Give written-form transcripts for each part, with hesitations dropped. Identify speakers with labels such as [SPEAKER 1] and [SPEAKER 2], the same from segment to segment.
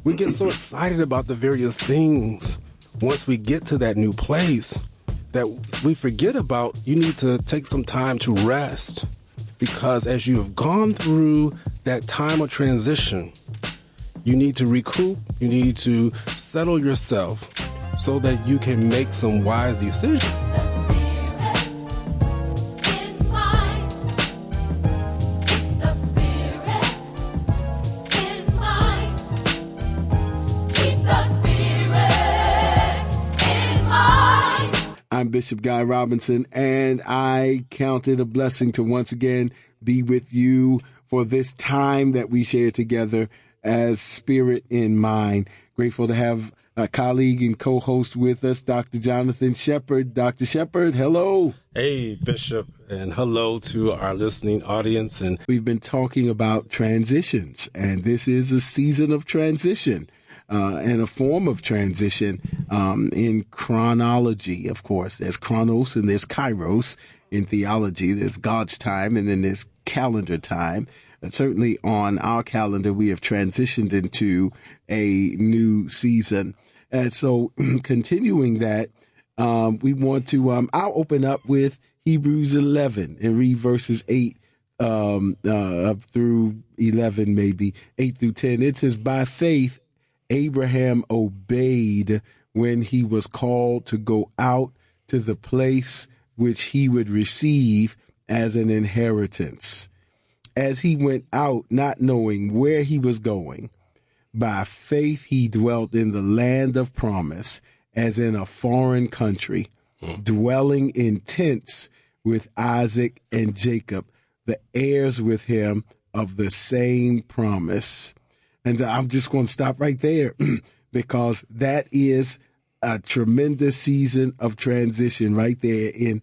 [SPEAKER 1] We get so excited about the various things once we get to that new place that we forget about you need to take some time to rest, because as you have gone through that time of transition, you need to recoup, you need to settle yourself so that you can make some wise decisions.
[SPEAKER 2] I'm Bishop Guy Robinson, and I count it a blessing to once again be with you for this time that we share together as Spirit in Mind. Grateful to have a colleague and co-host with us, Dr. Jonathan Shepard. Dr. Shepard, hello.
[SPEAKER 1] Hey, Bishop, and hello to our listening audience. And
[SPEAKER 2] we've been talking about transitions, and this is a season of transition. And a form of transition in chronology, of course. There's chronos and there's kairos in theology. There's God's time and then there's calendar time. And certainly on our calendar, we have transitioned into a new season. And so continuing that, we want to, I'll open up with Hebrews 11 and read verses 8 through 11, maybe 8 through 10. It says, by faith, Abraham obeyed when he was called to go out to the place which he would receive as an inheritance. As he went out, not knowing where he was going, by faith he dwelt in the land of promise, as in a foreign country, dwelling in tents with Isaac and Jacob, the heirs with him of the same promise. And I'm just going to stop right there because that is a tremendous season of transition right there in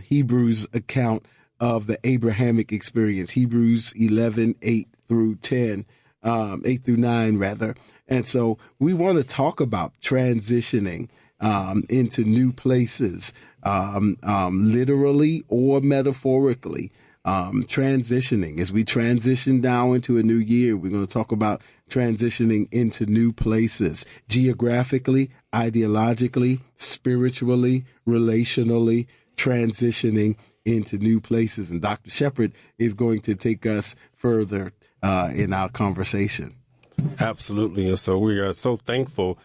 [SPEAKER 2] Hebrews' account of the Abrahamic experience, Hebrews 11, 8 through 10, 8 through 9, rather. And so we want to talk about transitioning into new places, literally or metaphorically. Transitioning. As we transition now into a new year, we're going to talk about transitioning into new places, geographically, ideologically, spiritually, relationally, transitioning into new places. And Dr. Shepard is going to take us further in our conversation.
[SPEAKER 1] Absolutely. And so we are so thankful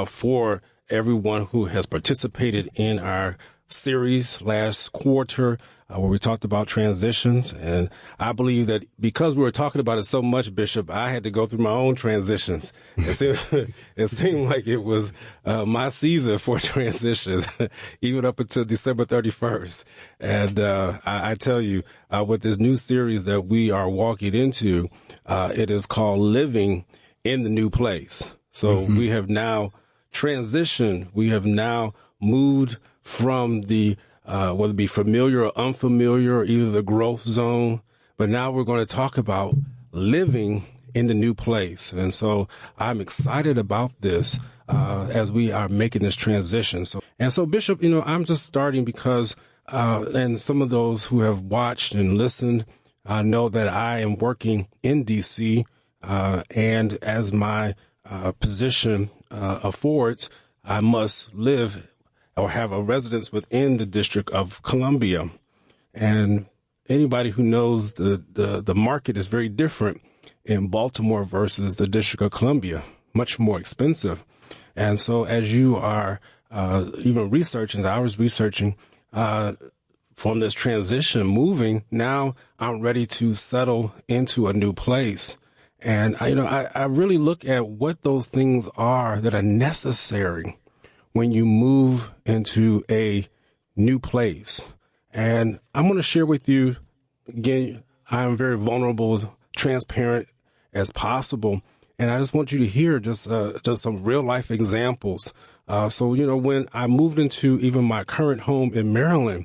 [SPEAKER 1] for everyone who has participated in our series last quarter, where we talked about transitions. And I believe that because we were talking about it so much, Bishop, I had to go through my own transitions. It seemed like it was my season for transitions, even up until December 31st. And I tell you, with this new series that we are walking into, it is called Living in the New Place. So we have now transitioned. We have now moved from the whether it be familiar or unfamiliar, or either the growth zone. But now we're going to talk about living in the new place. And so I'm excited about this as we are making this transition. So Bishop, I'm just starting because, and some of those who have watched and listened know that I am working in D.C. And as my position affords, I must live or have a residence within the District of Columbia. And anybody who knows the market is very different in Baltimore versus the District of Columbia, much more expensive. And so as you are even researching, as I was researching from this transition, moving, now I'm ready to settle into a new place. And I really look at what those things are that are necessary when you move into a new place. And I'm going to share with you, again, I'm very vulnerable, transparent as possible. And I just want you to hear just some real life examples. So when I moved into even my current home in Maryland,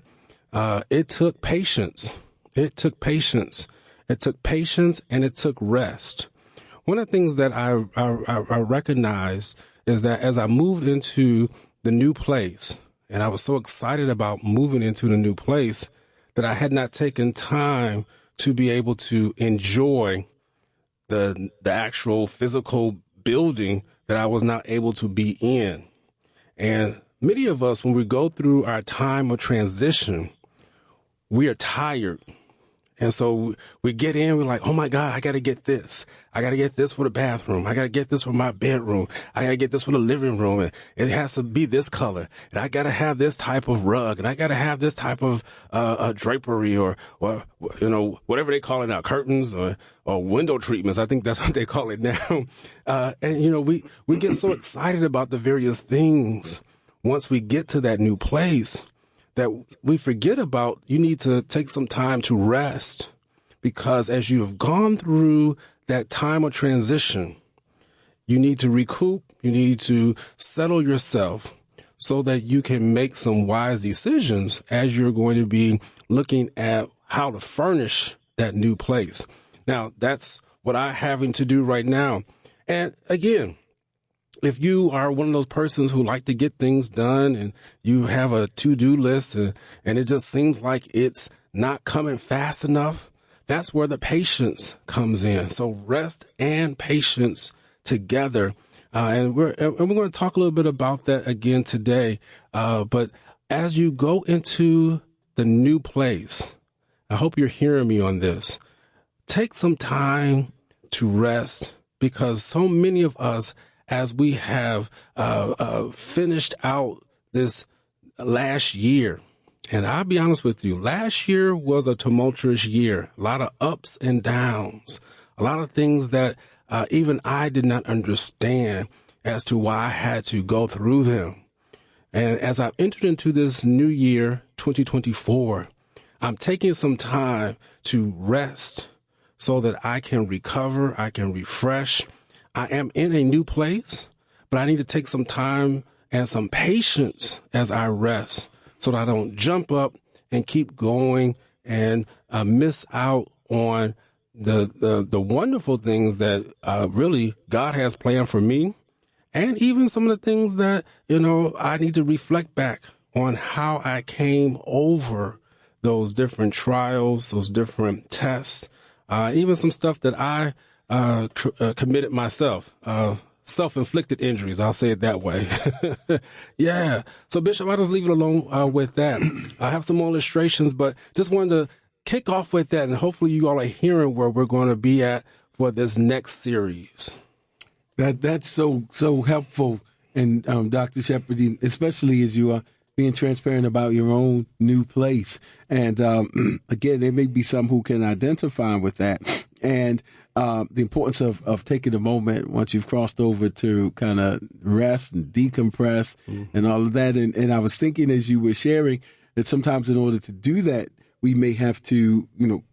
[SPEAKER 1] it took patience. It took patience. It took patience and it took rest. One of the things that I recognized is that as I moved into the new place, and I was so excited about moving into the new place, that I had not taken time to be able to enjoy the actual physical building that I was not able to be in. And many of us, when we go through our time of transition, we are tired. And so we get in, we're like, oh my God, I got to get this. I got to get this for the bathroom. I got to get this for my bedroom. I got to get this for the living room. And it has to be this color. And I got to have this type of rug. And I got to have this type of drapery or, whatever they call it now, curtains or window treatments. I think that's what they call it now. We get so excited about the various things once we get to that new place that we forget about. You need to take some time to rest, because as you have gone through that time of transition, you need to recoup, you need to settle yourself so that you can make some wise decisions as you're going to be looking at how to furnish that new place. Now, that's what I'm having to do right now. And again, if you are one of those persons who like to get things done and you have a to-do list and it just seems like it's not coming fast enough, that's where the patience comes in. So rest and patience together. And we're going to talk a little bit about that again today. But as you go into the new place, I hope you're hearing me on this. Take some time to rest, because so many of us, as we have finished out this last year, and I'll be honest with you, last year was a tumultuous year, a lot of ups and downs, a lot of things that even I did not understand as to why I had to go through them. And as I've entered into this new year, 2024, I'm taking some time to rest so that I can recover, I can refresh. I am in a new place, but I need to take some time and some patience as I rest so that I don't jump up and keep going and miss out on the wonderful things that really God has planned for me, and even some of the things that, I need to reflect back on how I came over those different trials, those different tests, even some stuff that I committed myself, self-inflicted injuries. I'll say it that way. Yeah. So Bishop, I'll just leave it alone with that. I have some more illustrations, but just wanted to kick off with that. And hopefully you all are hearing where we're going to be at for this next series.
[SPEAKER 2] That's so helpful. And Dr. Shepherd, especially as you are being transparent about your own new place. And again, there may be some who can identify with that. And the importance of taking a moment once you've crossed over to kind of rest and decompress and all of that. And I was thinking as you were sharing that sometimes in order to do that, we may have to,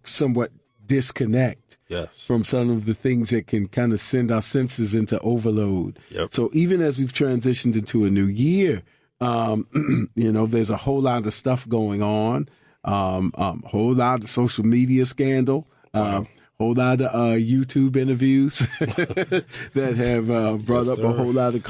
[SPEAKER 2] somewhat disconnect from some of the things that can kind of send our senses into overload. Yep. So even as we've transitioned into a new year, there's a whole lot of stuff going on, whole lot of social media scandal, whole lot of YouTube interviews that have brought up a whole lot of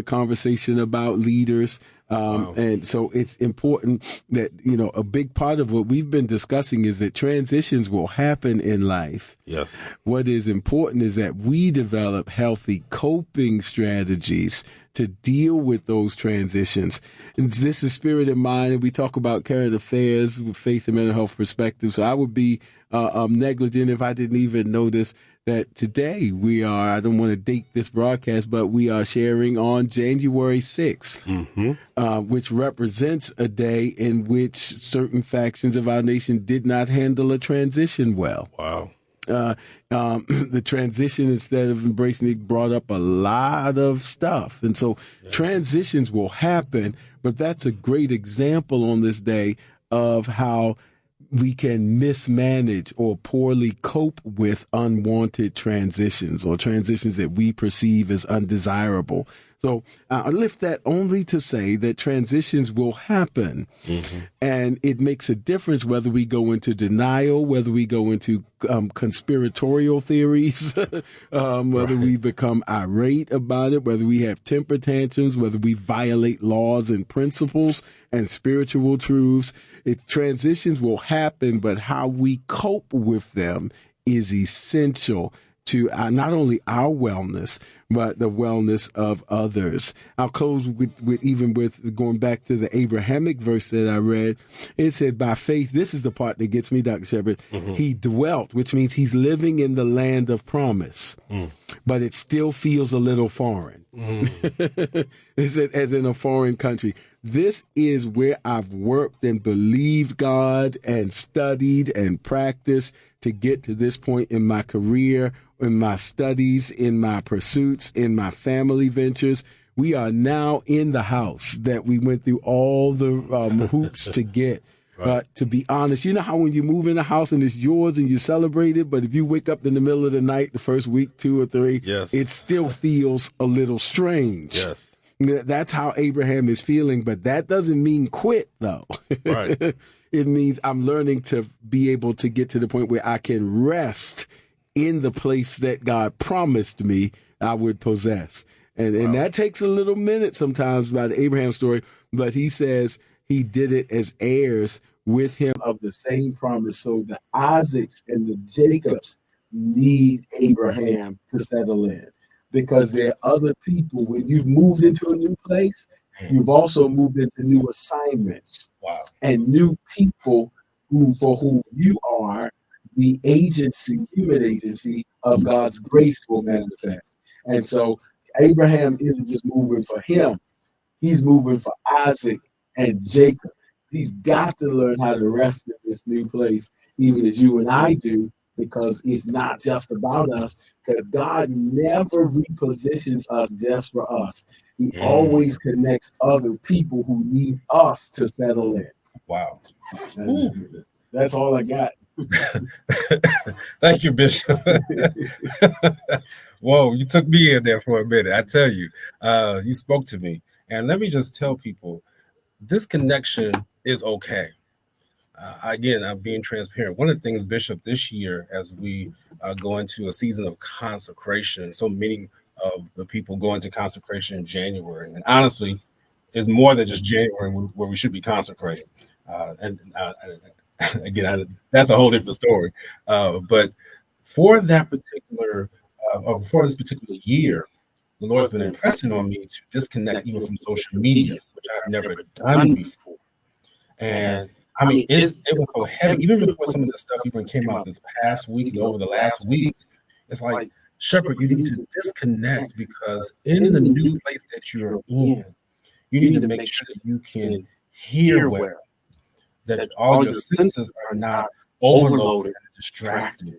[SPEAKER 2] conversation about leaders. And so it's important that, a big part of what we've been discussing is that transitions will happen in life.
[SPEAKER 1] Yes.
[SPEAKER 2] What is important is that we develop healthy coping strategies to deal with those transitions. And this is Spirit and Mind, and we talk about current affairs with faith and mental health perspective. So I would be negligent if I didn't even notice that today we are, I don't want to date this broadcast, but we are sharing on January 6th, which represents a day in which certain factions of our nation did not handle a transition well.
[SPEAKER 1] Wow.
[SPEAKER 2] The transition, instead of embracing it, brought up a lot of stuff. And so transitions will happen, but that's a great example on this day of how we can mismanage or poorly cope with unwanted transitions or transitions that we perceive as undesirable. So I lift that only to say that transitions will happen, and it makes a difference whether we go into denial, whether we go into conspiratorial theories, whether we become irate about it, whether we have temper tantrums, whether we violate laws and principles and spiritual truths. Transitions will happen, but how we cope with them is essential to not only our wellness, but the wellness of others. I'll close with going back to the Abrahamic verse that I read. It said, by faith, this is the part that gets me, Dr. Shepard. He dwelt, which means he's living in the land of promise, but it still feels a little foreign. It said, as in a foreign country. This is where I've worked and believed God and studied and practiced to get to this point in my career, in my studies, in my pursuits, in my family ventures. We are now in the house that we went through all the hoops to get. Right. But to be honest, you know how when you move in a house and it's yours and you celebrate it, but if you wake up in the middle of the night, the first week, 2 or 3, it still feels a little strange.
[SPEAKER 1] Yes.
[SPEAKER 2] That's how Abraham is feeling, but that doesn't mean quit, though.
[SPEAKER 1] Right.
[SPEAKER 2] It means I'm learning to be able to get to the point where I can rest in the place that God promised me I would possess. And that takes a little minute sometimes by the Abraham story, but he says he did it as heirs with him of the same promise. So the Isaacs and the Jacobs need Abraham to settle in. Because there are other people, when you've moved into a new place, you've also moved into new assignments.
[SPEAKER 1] Wow.
[SPEAKER 2] And new people for whom you are the agency, human agency of God's grace will manifest. And so Abraham isn't just moving for him, he's moving for Isaac and Jacob. He's got to learn how to rest in this new place, even as you and I do, because it's not just about us, because God never repositions us just for us. He always connects other people who need us to settle in.
[SPEAKER 1] Wow.
[SPEAKER 2] That's all I got.
[SPEAKER 1] Thank you, Bishop. Whoa, you took me in there for a minute. I tell you, you spoke to me. And let me just tell people, disconnection is okay. Again, I'm being transparent. One of the things, Bishop, this year, as we go into a season of consecration, so many of the people go into consecration in January. And honestly, it's more than just January where we should be consecrating. Again, that's a whole different story. But for that particular, for this particular year, the Lord's been impressing on me to disconnect even from social media, which I've never done before. And I mean, it was so heavy, even before some of the stuff even came out this past week and over the last weeks. It's like, Shepherd, you need to disconnect, because in the new place that you're in, you need to make sure that you can hear well, that all your senses are not overloaded and distracted.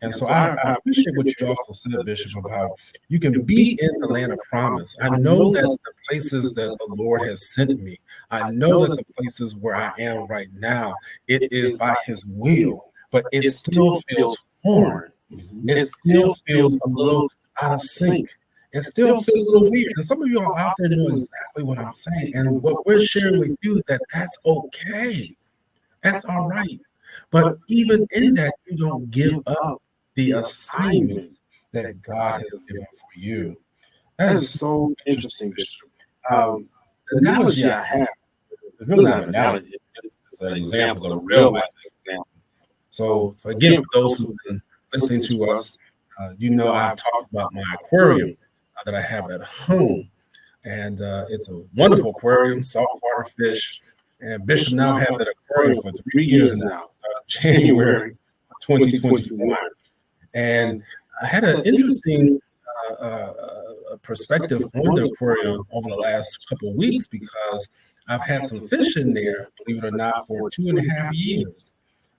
[SPEAKER 1] And so I appreciate what you also said, Bishop, about you can be in the land of promise. I know that the places that the Lord has sent me, I know that the places where I am right now, it is by his will, but it still feels foreign. It still feels a little out of sync. It still feels a little weird. And some of you are out there doing exactly what I'm saying. And what we're sharing with you, that's okay. That's all right. But even in that, you don't give up the assignment that God has given for you. That is so interesting, Bishop. The analogy I have, it's really not an analogy, it's an example, a real life example. So, again, for those who've been listening to us, you know I've talked about my aquarium that I have at home. And it's a wonderful aquarium, saltwater fish. And Bishop now had that aquarium for 3 years now, January 2021. And I had an interesting perspective on the aquarium over the last couple of weeks, because I've had some fish in there, believe it or not, for 2.5 years.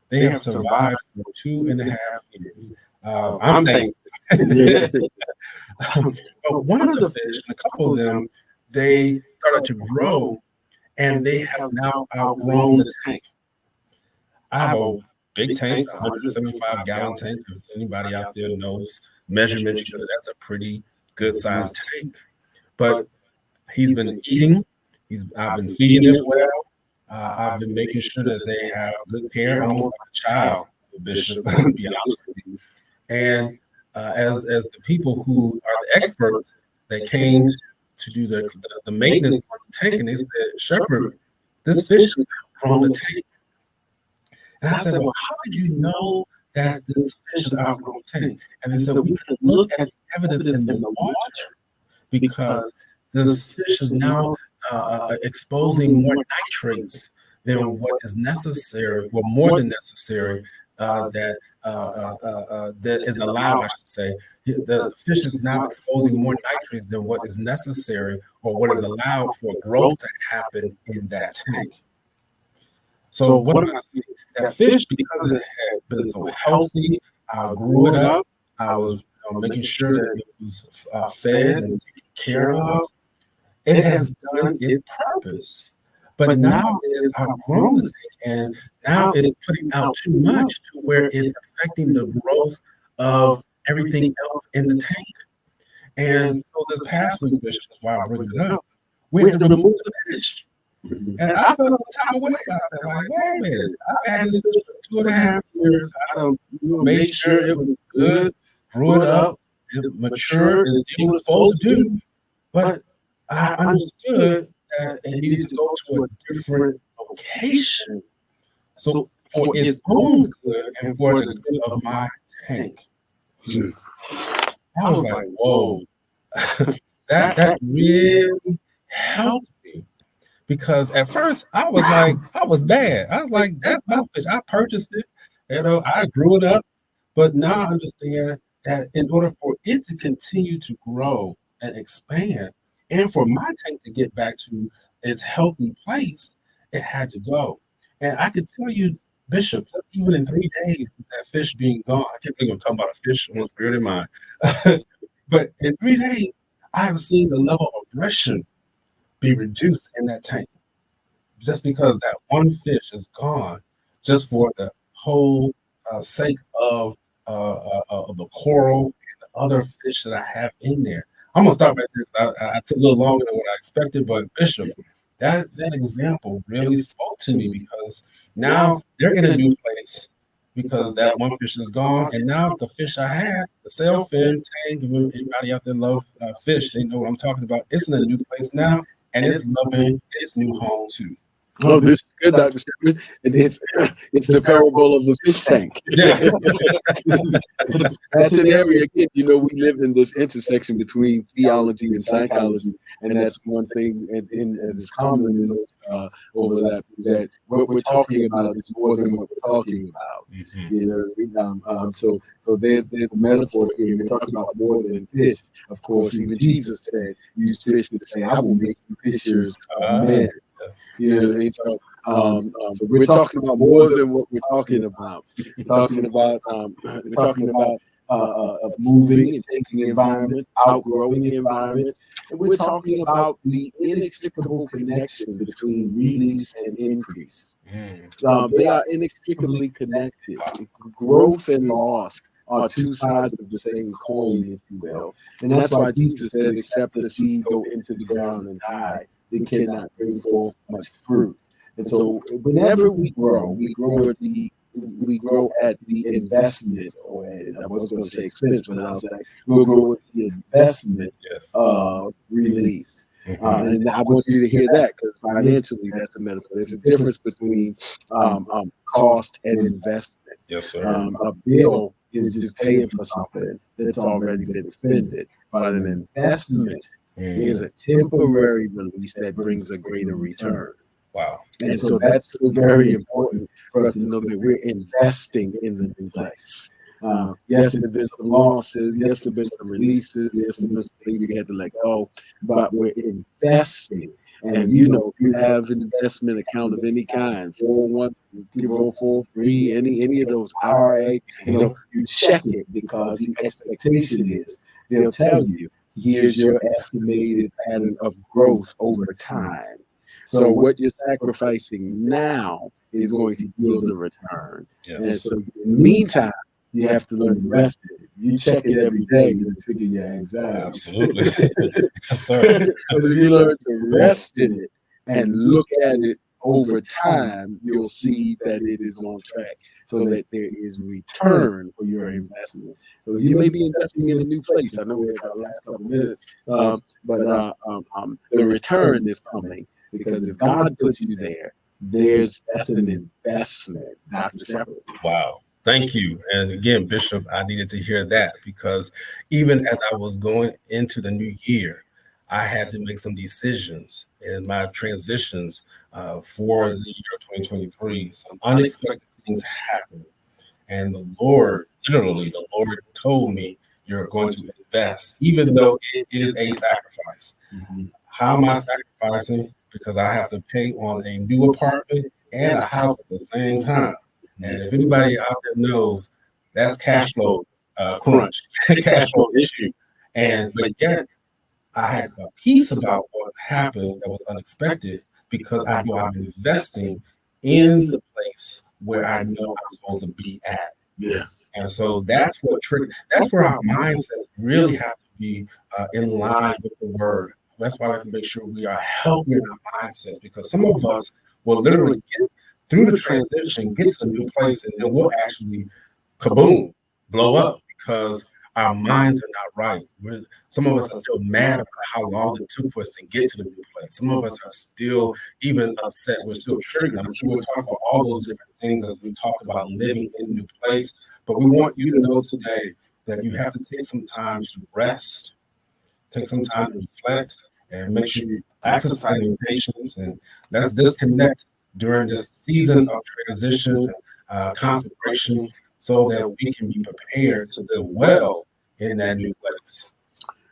[SPEAKER 1] They have survived for 2.5 years. I'm thankful. But one of the fish, a couple of them, they started to grow, and they have now outgrown the tank. I have a big tank, 175-gallon tank. If anybody out there knows measurements, you know that's a pretty good sized tank. But he's been eating. I've been feeding them well. I've been making sure that they have good care, almost like a child, Bishop, to be honest with you. And as the people who are the experts that came to do the maintenance on the tank, and they said, Shepherd, this fish has outgrown the tank. And I said, well, how did you know
[SPEAKER 3] that this fish has outgrown tank. And they said, we can look at evidence in the water because this fish is now exposing more nitrates than what is necessary, or more than necessary, that is allowed, I should say. The fish is now exposing more nitrates than what is necessary or what is allowed for growth to happen in that tank. So what am I saying? That fish, because it had been so healthy, I grew it up. I was making sure that it was fed and taken care of. It has done its purpose. But now it is outgrown the tank, and now it's putting out too much to where it's affecting the growth of everything else in the tank. And so this past week, Bishop, that's why I bring it up, we had to remove the fish. And I felt some type of way about that. Like, wait a minute, I've had this fish for 2.5 years. I done made sure it was good, grew it up, it matured, it did what it was supposed to do. But I understood that it needed to go to a different location. So for its own good and for the good of my tank. I was like, whoa, that really helped me. Because at first I was like, I was bad. I was like, that's my fish. I purchased it, I grew it up. But now I understand that in order for it to continue to grow and expand, and for my tank to get back to its healthy place, it had to go. And I could tell you, Bishop, just even in 3 days, with that fish being gone, I can't believe I'm talking about a fish on Spirit in Mind. But in 3 days, I have seen the level of aggression be reduced in that tank. Just because that one fish is gone, just for the whole sake of the coral and the other fish that I have in there. I'm gonna stop right there. I took a little longer than what I expected, but Bishop, that example really spoke to me because now they're in a new place because that one fish is gone, and now the fish I had, the sailfin tank, anybody out there love fish, they know what I'm talking about. It's in a new place now, and it's loving its new home too.
[SPEAKER 2] Oh, this is good, Dr. Stephen. It's the parable of the fish tank.
[SPEAKER 3] Yeah.
[SPEAKER 2] That's an area, again, we live in this intersection between theology and psychology. And that's one thing that's common in those overlap is that what we're talking about is more than what we're talking about. So there's a metaphor here. We're talking about more than fish. Of course, even Jesus said, use fish to say, I will make you fishers of men. So we're talking about more than what we're talking about. We're talking about moving and taking the environment, outgrowing the environment, and we're talking about the inextricable connection between release and increase. They are inextricably connected. Growth and loss are two sides of the same coin, if you will, and that's why Jesus said, "Except the seed go into the ground and die, they cannot bring forth much fruit." And so whenever we grow at the investment, or I wasn't going to say expense, but I'll say we'll grow with the investment of release. And I want you to hear that, because financially that's a metaphor. There's a difference between cost and investment.
[SPEAKER 3] Yes, sir.
[SPEAKER 2] A bill is just paying for something that's already been expended, but an investment is a temporary release that brings a greater return.
[SPEAKER 3] Wow.
[SPEAKER 2] And so that's very important for us to know that we're investing in the new place. Yes, there have been some losses. Yes, there have been some releases. Yes, there have been some things we had to let go. But we're investing. And, if you have an investment account of any kind, 401, 403, any of those IRA, you check it, because the expectation is they'll tell you, here's your estimated pattern of growth over time. So what you're sacrificing now is going to yield a return. Yes. And so in the meantime, you have to learn to rest it. You check it every day, you trigger your anxiety.
[SPEAKER 3] Absolutely. Yes, sir.
[SPEAKER 2] But if you learn to rest in it and look at it over time, you'll see that it is on track, so that there is return for your investment. So you may be investing in a new place. I know we have our last couple of minutes, but the return is coming. Because if God puts you there, that's an investment, Dr. Shepard.
[SPEAKER 3] Wow. Thank you. And again, Bishop, I needed to hear that because even as I was going into the new year, I had to make some decisions in my transitions for the year 2023. Some unexpected things happened. And the Lord, literally, the Lord told me, you're going to invest, even though it is a sacrifice. How am I sacrificing? Because I have to pay on a new apartment and a house at the same time. And if anybody out there knows, that's cash flow crunch, cash flow issue. But yet, I had a peace about what happened that was unexpected because I know I'm investing in the place where I know I'm supposed to be at.
[SPEAKER 2] Yeah.
[SPEAKER 3] And so that's where our mindsets really have to be in line with the word. That's why I have to make sure we are healthy in our mindsets, because some of us will literally get through the transition, get to a new place, and then we'll actually kaboom, blow up because our minds are not right. Some of us are still mad about how long it took for us to get to the new place. Some of us are still even upset. We're still triggered. I'm sure we'll talk about all those different things as we talk about living in a new place. But we want you to know today that you have to take some time to rest, take some time to reflect, and make sure you exercise your patience. And let's disconnect during this season of transition, consecration, so that we can be prepared to live well in that new place.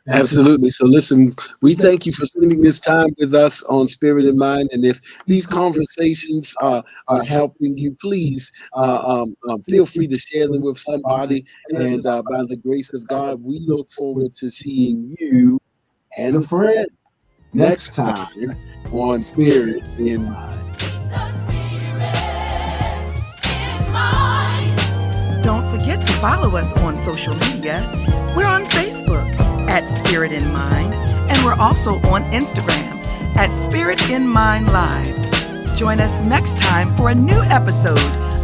[SPEAKER 2] Absolutely. So listen, we thank you for spending this time with us on Spirit in Mind. And if these conversations are helping you, please feel free to share them with somebody. And by the grace of God, we look forward to seeing you and a friend next time on Spirit in Mind.
[SPEAKER 4] Don't forget to follow us on social media. We're on Facebook at Spirit in Mind, and we're also on Instagram at Spirit in Mind Live. Join us next time for a new episode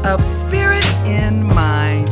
[SPEAKER 4] of Spirit in Mind.